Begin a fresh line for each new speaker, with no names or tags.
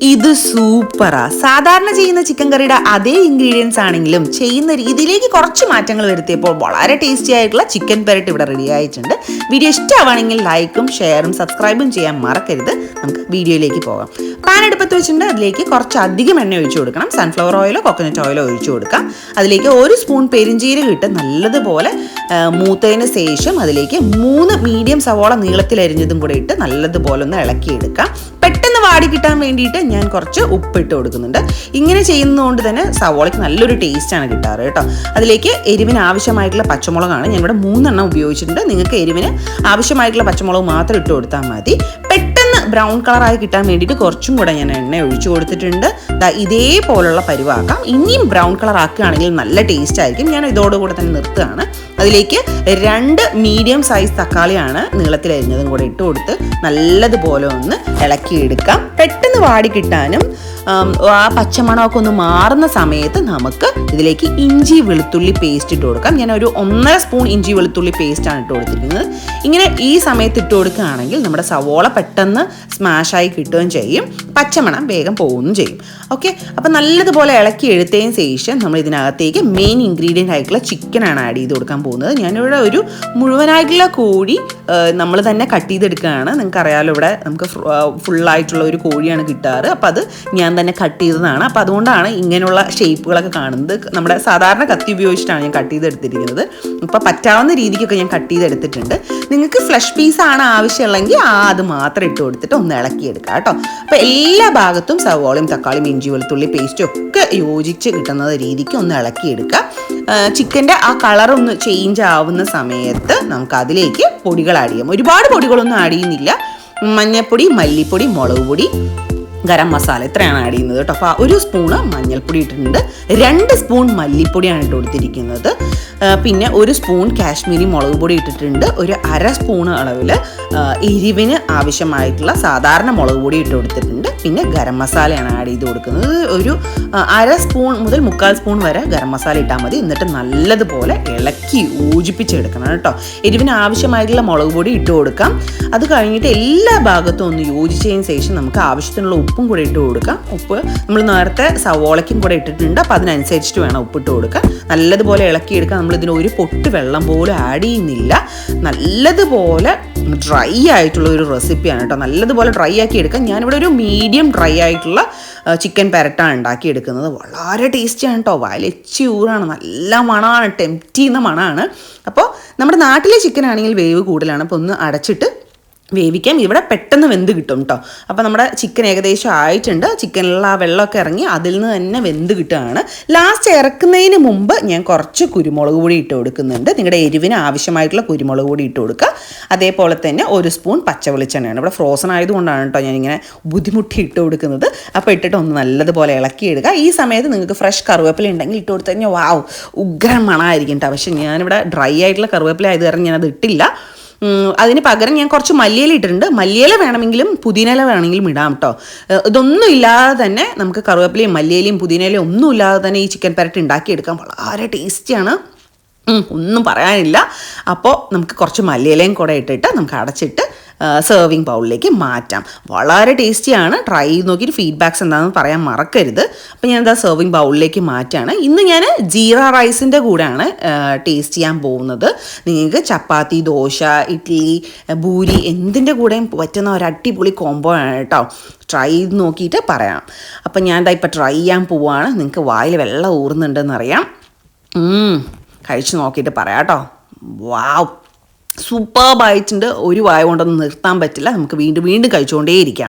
ഇത് സൂപ്പറാ. സാധാരണ ചെയ്യുന്ന ചിക്കൻ കറിയുടെ അതേ ഇൻഗ്രീഡിയൻസ് ആണെങ്കിലും ചെയ്യുന്ന രീതിയിലേക്ക് കുറച്ച് മാറ്റങ്ങൾ വരുത്തിയപ്പോൾ വളരെ ടേസ്റ്റി ആയിട്ടുള്ള ചിക്കൻ പെരട്ട് ഇവിടെ റെഡി ആയിട്ടുണ്ട്. വീഡിയോ ഇഷ്ടമാണെങ്കിൽ ലൈക്കും ഷെയറും സബ്സ്ക്രൈബും ചെയ്യാൻ മറക്കരുത്. നമുക്ക് വീഡിയോയിലേക്ക് പോകാം. പാൻ അടുപ്പത്ത് വെച്ചിട്ടുണ്ട്. അതിലേക്ക് കുറച്ച് അധികം എണ്ണ ഒഴിച്ചു കൊടുക്കണം. സൺഫ്ലവർ ഓയിലോ കോക്കനട്ട് ഓയിലോ ഒഴിച്ചു കൊടുക്കാം. അതിലേക്ക് 1 സ്പൂൺ പെരിഞ്ചീരകം ഇട്ട് നല്ലതുപോലെ മൂത്തതിന് ശേഷം അതിലേക്ക് 3 മീഡിയം സവോള നീളത്തിലരിഞ്ഞതും കൂടെ ഇട്ട് നല്ലതുപോലെ ഒന്ന് ഇളക്കിയെടുക്കാം. പെട്ടെന്ന് വാടി കിട്ടാൻ വേണ്ടിയിട്ട് ഞാൻ കുറച്ച് ഉപ്പിട്ട് കൊടുക്കുന്നുണ്ട്. ഇങ്ങനെ ചെയ്യുന്നതുകൊണ്ട് തന്നെ സവോളയ്ക്ക് നല്ലൊരു ടേസ്റ്റാണ് കിട്ടാറ് കേട്ടോ. അതിലേക്ക് എരിവിന് ആവശ്യമായിട്ടുള്ള പച്ചമുളകാണ് ഞാൻ ഇവിടെ 3 എണ്ണം ഉപയോഗിച്ചിട്ടുണ്ട്. നിങ്ങൾക്ക് എരിവിന് ആവശ്യമായിട്ടുള്ള പച്ചമുളക് മാത്രം ഇട്ട് കൊടുത്താൽ മതി. പെട്ടെന്ന് ബ്രൗൺ കളറായി കിട്ടാൻ വേണ്ടിയിട്ട് കുറച്ചും കൂടെ ഞാൻ എണ്ണ ഒഴിച്ചു കൊടുത്തിട്ടുണ്ട്. ഇതേപോലുള്ള പരുവാക്കാം. ഇനിയും ബ്രൗൺ കളർ ആക്കുകയാണെങ്കിൽ നല്ല ടേസ്റ്റ് ആയിരിക്കും. ഞാൻ ഇതോടുകൂടെ തന്നെ നിർത്തുകയാണ്. അതിലേക്ക് 2 മീഡിയം സൈസ് തക്കാളിയാണ് നീളത്തിലരിഞ്ഞതും കൂടെ ഇട്ട് കൊടുത്ത് നല്ലതുപോലെ ഒന്ന് ഇളക്കിയെടുക്കാം. പെട്ടെന്ന് വാടി കിട്ടാനും ആ പച്ചമണമൊക്കെ ഒന്ന് മാറുന്ന സമയത്ത് നമുക്ക് ഇതിലേക്ക് ഇഞ്ചി വെളുത്തുള്ളി പേസ്റ്റ് ഇട്ട് കൊടുക്കാം. ഞാൻ ഒരു 1.5 സ്പൂൺ ഇഞ്ചി വെളുത്തുള്ളി പേസ്റ്റാണ് ഇട്ട് കൊടുത്തിരിക്കുന്നത്. ഇങ്ങനെ ഈ സമയത്ത് ഇട്ട് കൊടുക്കുകയാണെങ്കിൽ നമ്മുടെ സവോള പെട്ടെന്ന് സ്മാഷായി കിട്ടുകയും ചെയ്യും, പച്ചമണം വേഗം പോവുകയും ചെയ്യും. ഓക്കെ, അപ്പം നല്ലതുപോലെ ഇളക്കി എടുത്തതിന് ശേഷം നമ്മൾ ഇതിനകത്തേക്ക് മെയിൻ ഇൻഗ്രീഡിയൻ്റ് ആയിട്ടുള്ള ചിക്കനാണ് ആഡ് ചെയ്ത് കൊടുക്കാൻ പോകുന്നത്. ഞാനിവിടെ ഒരു മുഴുവനായിട്ടുള്ള കോഴി നമ്മൾ തന്നെ കട്ട് ചെയ്തെടുക്കുകയാണ്. നിങ്ങൾക്കറിയാമല്ലോ, ഇവിടെ നമുക്ക് ഫുള്ളായിട്ടുള്ള ഒരു കോഴിയാണ് കിട്ടാറ്. അപ്പം അത് ഞാൻ തന്നെ കട്ട് ചെയ്തതാണ്. അപ്പം അതുകൊണ്ടാണ് ഇങ്ങനെയുള്ള ഷേപ്പുകളൊക്കെ കാണുന്നത്. നമ്മുടെ സാധാരണ കത്തി ഉപയോഗിച്ചിട്ടാണ് ഞാൻ കട്ട് ചെയ്തെടുത്തിരിക്കുന്നത്. ഇപ്പം പറ്റാവുന്ന രീതിക്കൊക്കെ ഞാൻ കട്ട് ചെയ്തെടുത്തിട്ടുണ്ട്. നിങ്ങൾക്ക് ഫ്ലഷ് പീസാണ് ആവശ്യമുള്ളെങ്കിൽ അത് മാത്രം ഇട്ട് കൊടുത്തിട്ട് ഒന്ന് ഇളക്കിയെടുക്കുക കേട്ടോ. അപ്പോൾ എല്ലാ ഭാഗത്തും സവോളയും തക്കാളിയും ഇഞ്ചി വെളുത്തുള്ളി പേസ്റ്റും ഒക്കെ യോജിച്ച് കിട്ടുന്ന രീതിക്ക് ഒന്ന് ഇളക്കിയെടുക്കുക. ചിക്കൻ്റെ ആ കളറൊന്ന് ചേഞ്ച് ആവുന്ന സമയത്ത് നമുക്ക് അതിലേക്ക് പൊടികൾ ആഡ് ചെയ്യാം. ഒരുപാട് പൊടികളൊന്നും ആഡ് ചെയ്യുന്നില്ല. മഞ്ഞൾപ്പൊടി, മല്ലിപ്പൊടി, മുളക് പൊടി, ഗരം മസാല ഇത്രയാണ് ആഡ് ചെയ്യുന്നത് കേട്ടോ. അപ്പോൾ 1 സ്പൂണ് മഞ്ഞൾപ്പൊടി ഇട്ടിട്ടുണ്ട്. 2 സ്പൂൺ മല്ലിപ്പൊടിയാണ് ഇട്ട് കൊടുത്തിരിക്കുന്നത്. പിന്നെ 1 സ്പൂൺ കാശ്മീരി മുളക് പൊടി ഇട്ടിട്ടുണ്ട്. ഒരു 1/2 സ്പൂണ് അളവിൽ എരിവിന് ആവശ്യമായിട്ടുള്ള സാധാരണ മുളക് പൊടി ഇട്ട് കൊടുത്തിട്ടുണ്ട്. പിന്നെ ഗരം മസാലയാണ് ആഡ് ചെയ്ത് കൊടുക്കുന്നത്. ഒരു 1/2 സ്പൂൺ മുതൽ 1/4 സ്പൂൺ വരെ ഗരം മസാല ഇട്ടാൽ മതി. എന്നിട്ട് നല്ലതുപോലെ ഇളക്കി യോജിപ്പിച്ചെടുക്കണം കേട്ടോ. എരിവിന് ആവശ്യമായിട്ടുള്ള മുളക് പൊടി ഇട്ട് കൊടുക്കാം. അത് കഴിഞ്ഞിട്ട് എല്ലാ ഭാഗത്തും ഒന്ന് യോജിച്ചതിന് ശേഷം നമുക്ക് ആവശ്യത്തിനുള്ള ഉപ്പും കൂടെ ഇട്ട് കൊടുക്കാം. ഉപ്പ് നമ്മൾ നേരത്തെ സവോളയ്ക്കും കൂടെ ഇട്ടിട്ടുണ്ട്. അപ്പോൾ അതിനനുസരിച്ചിട്ട് വേണം ഉപ്പിട്ട് കൊടുക്കാൻ. നല്ലതുപോലെ ഇളക്കിയെടുക്കാം. നമ്മളിതിന് ഒരു പൊട്ട് വെള്ളം പോലും ആഡ് ചെയ്യുന്നില്ല. നല്ലതുപോലെ ഡ്രൈ ആയിട്ടുള്ള ഒരു റെസിപ്പിയാണ് കേട്ടോ. നല്ലതുപോലെ ഡ്രൈ ആക്കി എടുക്കാം. ഞാനിവിടെ ഒരു മീഡിയം ഡ്രൈ ആയിട്ടുള്ള ചിക്കൻ പെരട്ടാണ് ഉണ്ടാക്കിയെടുക്കുന്നത്. വളരെ ടേസ്റ്റിയാണ് കേട്ടോ. വയലച്ചി ഊറാണ്, നല്ല മണമാണ്, ടെംപ്റ്റ് ചെയ്യുന്ന മണമാണ്. അപ്പോൾ നമ്മുടെ നാട്ടിലെ ചിക്കൻ ആണെങ്കിൽ വേവ് കൂടുതലാണ്. അപ്പോൾ ഒന്ന് അടച്ചിട്ട് വേവിക്കാം. ഇവിടെ പെട്ടെന്ന് വെന്ത് കിട്ടും കേട്ടോ. അപ്പോൾ നമ്മുടെ ചിക്കൻ ഏകദേശം ആയിട്ടുണ്ട്. ചിക്കനിലുള്ള ആ വെള്ളമൊക്കെ ഇറങ്ങി അതിൽ നിന്ന് തന്നെ വെന്ത് കിട്ടുകയാണ്. ലാസ്റ്റ് ഇറക്കുന്നതിന് മുമ്പ് ഞാൻ കുറച്ച് കുരുമുളക് പൊടി ഇട്ട് കൊടുക്കുന്നുണ്ട്. നിങ്ങളുടെ എരിവിന് ആവശ്യമായിട്ടുള്ള കുരുമുളക് പൊടി ഇട്ട് കൊടുക്കുക. അതേപോലെ തന്നെ 1 സ്പൂൺ പച്ച വെളിച്ചെണ്ണയാണ്. ഇവിടെ ഫ്രോസൺ ആയതുകൊണ്ടാണ് കേട്ടോ ഞാനിങ്ങനെ ബുദ്ധിമുട്ടി ഇട്ട് കൊടുക്കുന്നത്. അപ്പോൾ ഇട്ടിട്ട് ഒന്ന് നല്ലതുപോലെ ഇളക്കിയിടുക. ഈ സമയത്ത് നിങ്ങൾക്ക് ഫ്രഷ് കറിവേപ്പില ഉണ്ടെങ്കിൽ ഇട്ട് കൊടുത്തു കഴിഞ്ഞാൽ വാവ് ഉഗ്രം മണമായിരിക്കും കേട്ടോ. പക്ഷേ ഞാനിവിടെ ഡ്രൈ ആയിട്ടുള്ള കറിവേപ്പില ആയത് കാരണം ഞാനത് ഇട്ടില്ല. അതിന് പകരം ഞാൻ കുറച്ച് മല്ലിയില ഇട്ടിട്ടുണ്ട്. മല്ലിയില വേണമെങ്കിലും പുതിനയില വേണമെങ്കിലും ഇടാം കേട്ടോ. ഇതൊന്നും ഇല്ലാതെ തന്നെ നമുക്ക് കറിവേപ്പിലയും മല്ലിയിലയും പുതിനയിലയും ഒന്നും ഇല്ലാതെ തന്നെ ഈ ചിക്കൻ പെരട്ട് ഉണ്ടാക്കിയെടുക്കാൻ വളരെ ടേസ്റ്റിയാണ്. ഒന്നും പറയാനില്ല. അപ്പോൾ നമുക്ക് കുറച്ച് മല്ലിയിലയും കൂടെ ഇട്ടിട്ട് നമുക്ക് അടച്ചിട്ട് സെർവിങ് ബൗളിലേക്ക് മാറ്റാം. വളരെ ടേസ്റ്റിയാണ്. ട്രൈ ചെയ്ത് നോക്കിയിട്ട് ഫീഡ്ബാക്ക്സ് എന്താണെന്ന് പറയാൻ മറക്കരുത്. അപ്പോൾ ഞാനിതാ സെർവിങ് ബൗളിലേക്ക് മാറ്റാണ്. ഇന്ന് ഞാൻ ജീര റൈസിൻ്റെ കൂടെയാണ് ടേസ്റ്റ് ചെയ്യാൻ പോകുന്നത്. നിങ്ങൾക്ക് ചപ്പാത്തി, ദോശ, ഇഡ്ഡലി, പൂരി എന്തിൻ്റെ കൂടെയും പറ്റുന്ന ഒരു അടിപൊളി കോംബോ ആണ് കേട്ടോ. ട്രൈ ചെയ്ത് നോക്കിയിട്ട് പറയാം. അപ്പം ഞാൻ ഇതാ ഇപ്പോൾ ട്രൈ ചെയ്യാൻ പോവുകയാണ്. നിങ്ങൾക്ക് വായിൽ വെള്ളം ഊറുന്നുണ്ടെന്നറിയാം. കഴിച്ച് നോക്കിയിട്ട് പറയാം കേട്ടോ. വാവ്, സൂപ്പർബായിട്ടുണ്ട്. ഒരു വായ കൊണ്ടൊന്നും നിർത്താൻ പറ്റില്ല. നമുക്ക് വീണ്ടും വീണ്ടും കഴിച്ചുകൊണ്ടേയിരിക്കാം.